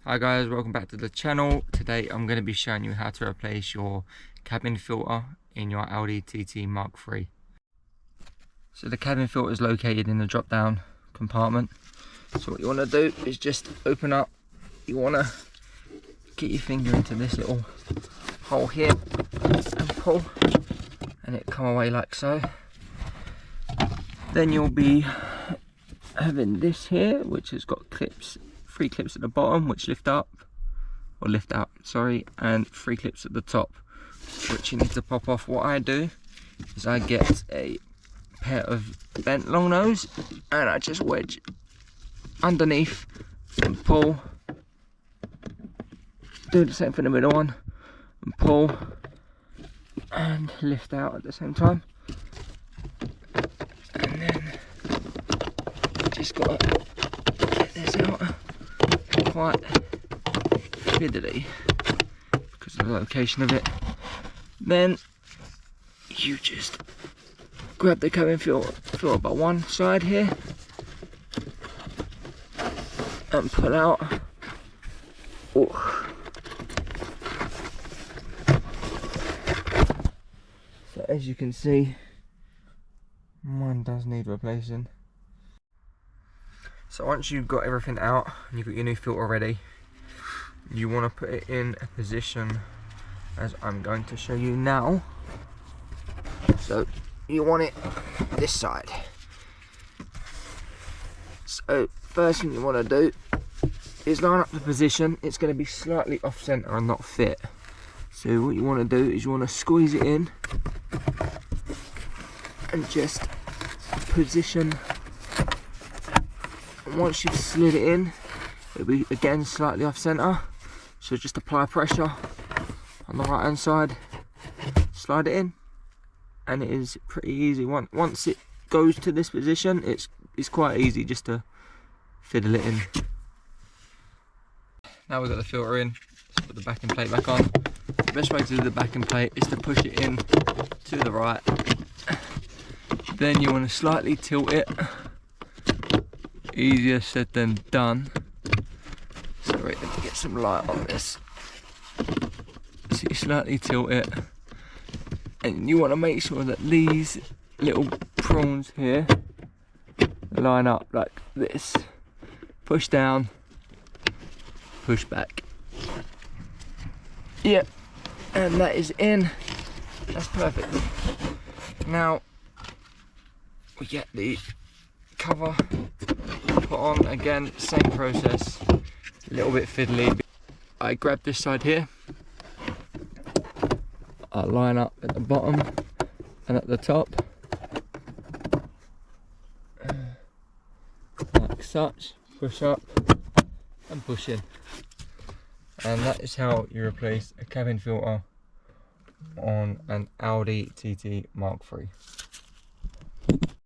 Hi guys, welcome back to the channel. Today I'm going to be showing you how to replace your cabin filter in your Audi TT Mark III. So the cabin filter is located in the drop down compartment. So what you want to do is just open up, you want to get your finger into this little hole here and pull, and it come away like so. Then you'll be having this here which has got clips, 3 clips at the bottom which lift up or lift out, sorry, and 3 clips at the top which you need to pop off. What I do is I get a pair of bent long nose and I just wedge underneath and pull. Do the same for the middle one and pull and lift out at the same time. And then just got to get this out quite fiddly because of the location of it. Then you just grab the cabin filter by one side here and pull out. Oh. So as you can see, mine does need replacing. So once you've got everything out and you've got your new filter ready, you want to put it in a position as I'm going to show you now. So you want it this side. So first thing you want to do is line up the position. It's going to be slightly off center and not fit. So what you want to do is you want to squeeze it in and just position. And once you've slid it in, it'll be again slightly off center. So just apply pressure on the right hand side, slide it in, and it is pretty easy. Once it goes to this position, it's quite easy just to fiddle it in. Now we've got the filter in, let's put the backing plate back on. The best way to do the backing plate is to push it in to the right. Then you want to slightly tilt it. Easier said than done. Sorry, let me get some light on this. So you slightly tilt it, and you want to make sure that these little prongs here line up like this. Push down, push back. Yep, and that is in. That's perfect. Now we get the cover put on again, same process, a little bit fiddly. I grab this side here, I line up at the bottom and at the top like such, push up and push in, and that is how you replace a cabin filter on an Audi TT Mark III.